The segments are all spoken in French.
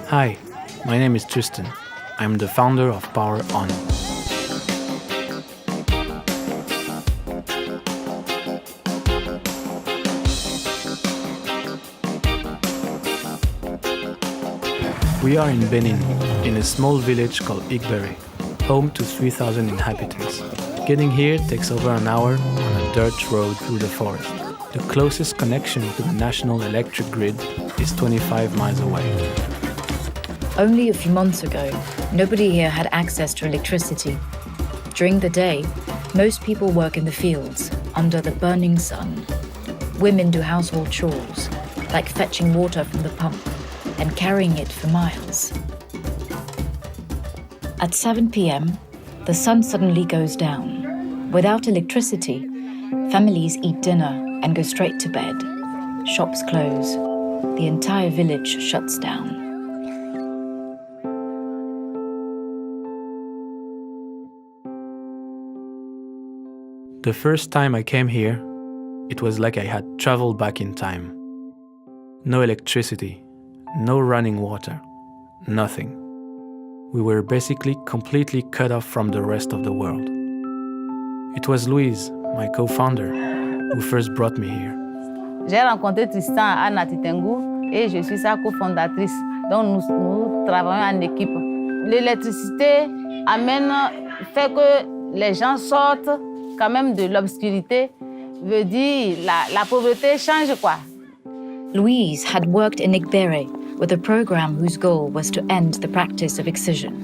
Hi, my name is Tristan. I'm the founder of Power On. We are in Benin, in a small village called Igbere, home to 3,000 inhabitants. Getting here takes over an hour on a dirt road through the forest. The closest connection to the national electric grid is 25 miles away. Only a few months ago, nobody here had access to electricity. During the day, most people work in the fields, under the burning sun. Women do household chores, like fetching water from the pump and carrying it for miles. At 7 p.m., the sun suddenly goes down. Without electricity, families eat dinner and go straight to bed. Shops close. The entire village shuts down. The first time I came here, it was like I had traveled back in time. No electricity, no running water, nothing. We were basically completely cut off from the rest of the world. It was Louise, my co-founder, who first brought me here. J'ai rencontré Tristan à Narrated et je suis sa cofondatrice. Donc nous travaillons en équipe. L'électricité fait que les gens sortent quand même de l'obscurité, veut dire la pauvreté change quoi. Louise had worked in Igbere with a program whose goal was to end the practice of excision.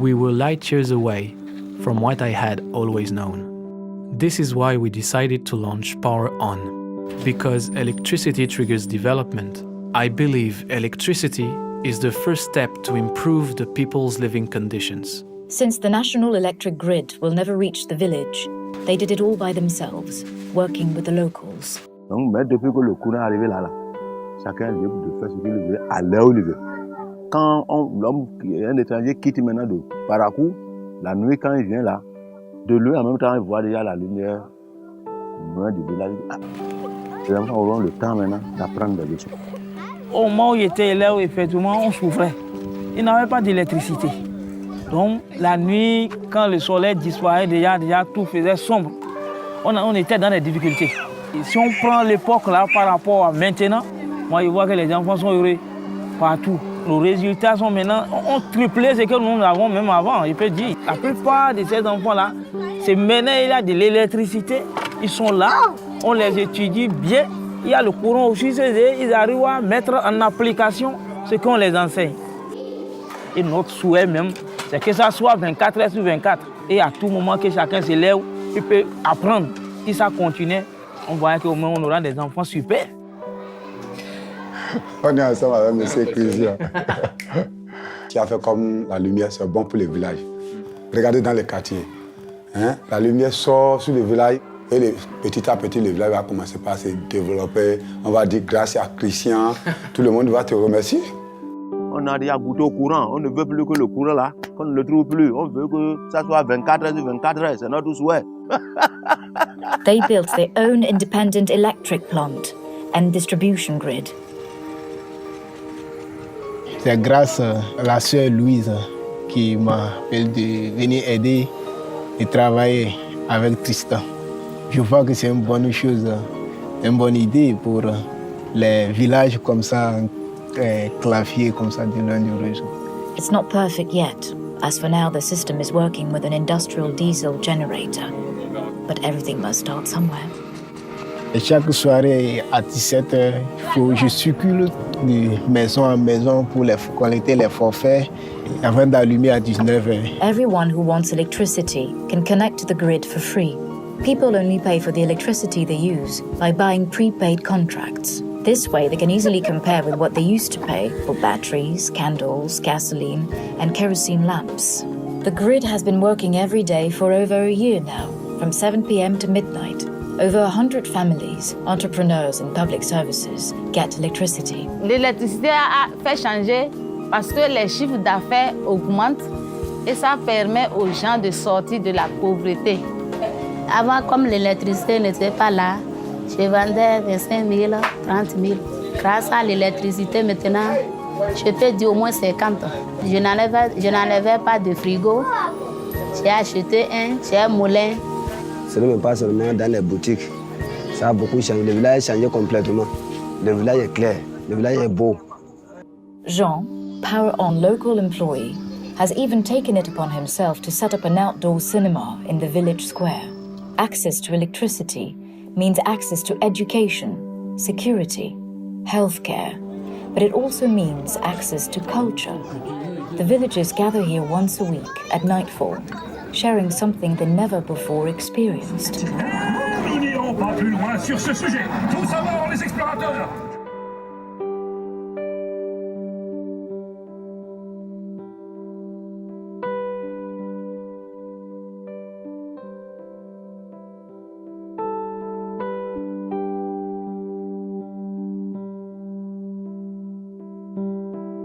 We were light years away from what I had always known. This is why we decided to launch Power On. Because electricity triggers development, I believe electricity is the first step to improve the people's living conditions. Since the national electric grid will never reach the village, they did it all by themselves, working with the locals. Donc, mais depuis que le courant est arrivé là, chacun est libre de faire ce qu'il veut à l'heure où il veut. Quand un étranger quitte maintenant de Parakou, la nuit quand il vient là, de lui en même temps il voit déjà la lumière loin du village. Les enfants auront le temps maintenant d'apprendre des leçons. Au moment où j'étais là, effectivement, on souffrait. Il n'y avait pas d'électricité. Donc, la nuit, quand le soleil disparaît, déjà tout faisait sombre. On était dans des difficultés. Et si on prend l'époque là par rapport à maintenant, moi je vois que les enfants sont heureux partout. Nos résultats sont maintenant, ont triplé ce que nous avons même avant. Je peux dire, la plupart de ces enfants-là, c'est maintenant il y a de l'électricité, ils sont là, on les étudie bien. Il y a le courant aussi, ils arrivent à mettre en application ce qu'on les enseigne. Et notre souhait même, c'est que ça soit 24 heures sur 24. Et à tout moment que chacun se lève, il peut apprendre. Si ça continue, on voit qu'au moins on aura des enfants super. On est ensemble avec M. Christian, qui a fait comme la lumière, c'est bon pour les villages. Regardez dans les quartiers, hein? La lumière sort sur le village et petit à petit, le village va commencer par se développer. On va dire grâce à Christian, tout le monde va te remercier. On a déjà goûté au courant, on ne veut plus que le courant là, qu'on ne le trouve plus. On veut que ça soit 24 heures sur 24 heures, c'est notre souhait. They built their own independent electric plant and distribution grid. C'est grâce à la sœur Louise qui m'a appelé de venir aider et travailler avec Tristan. Je vois que c'est une bonne chose, une bonne idée pour les villages comme ça, clavier comme ça de l'un du réseau. It's not perfect yet, as for now the system is working with an industrial diesel generator. But everything must start somewhere. Et chaque soirée à 17h, je circule de maison en maison pour collecter les forfaits avant d'allumer à 19h. Everyone who wants electricity can connect to the grid for free. People only pay for the electricity they use by buying prepaid contracts. This way they can easily compare with what they used to pay for batteries, candles, gasoline, and kerosene lamps. The grid has been working every day for over a year now, from 7 p.m. to midnight. Over 100 families, entrepreneurs and public services get electricity. L'électricité a fait changer parce que les chiffres d'affaires augmentent et ça permet aux gens de sortir de la pauvreté. Avant, comme l'électricité n'était pas là, je vendais 25 000, 30 000. Grâce à l'électricité, maintenant, Je peux dire au moins 50 ans. Je n'en avais pas de frigo. J'ai acheté j'ai un moulin. Ce n'est même pas seulement dans les boutiques. Ça a beaucoup changé. Le village a changé complètement. Le village est clair. Le village est beau. Jean, Power-On local employee, has even taken it upon himself to set up an outdoor cinema in the village square. Access to electricity means access to education, security, healthcare, but it also means access to culture. The villagers gather here once a week at nightfall, sharing something they never before experienced. Nous n'irons pas plus loin sur ce sujet. Tous à bord, les explorateurs!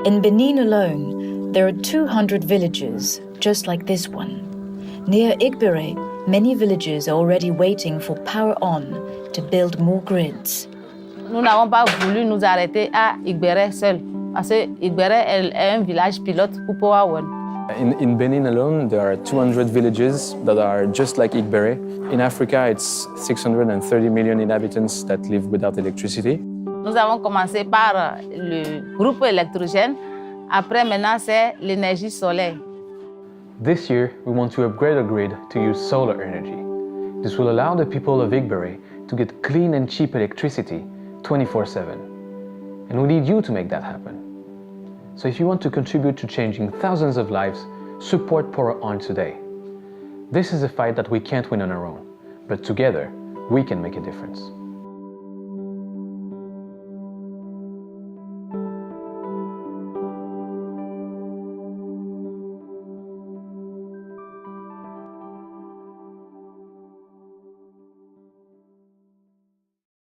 In Benin alone, there are 200 villages just like this one. Near Igbere, many villagers are already waiting for Power-On to build more grids. Nous n'avons pas voulu nous arrêter à Igbere seul, parce que Igbere est un village pilote pour Power-On. In Benin alone, there are 200 villages that are just like Igbere. In Africa, it's 630 million inhabitants that live without electricity. Nous avons commencé par le groupe électrogène. Après, maintenant, c'est l'énergie solaire. This year, we want to upgrade our grid to use solar energy. This will allow the people of Igbere to get clean and cheap electricity 24/7. And we need you to make that happen. So if you want to contribute to changing thousands of lives, support Power-On today. This is a fight that we can't win on our own, but together, we can make a difference.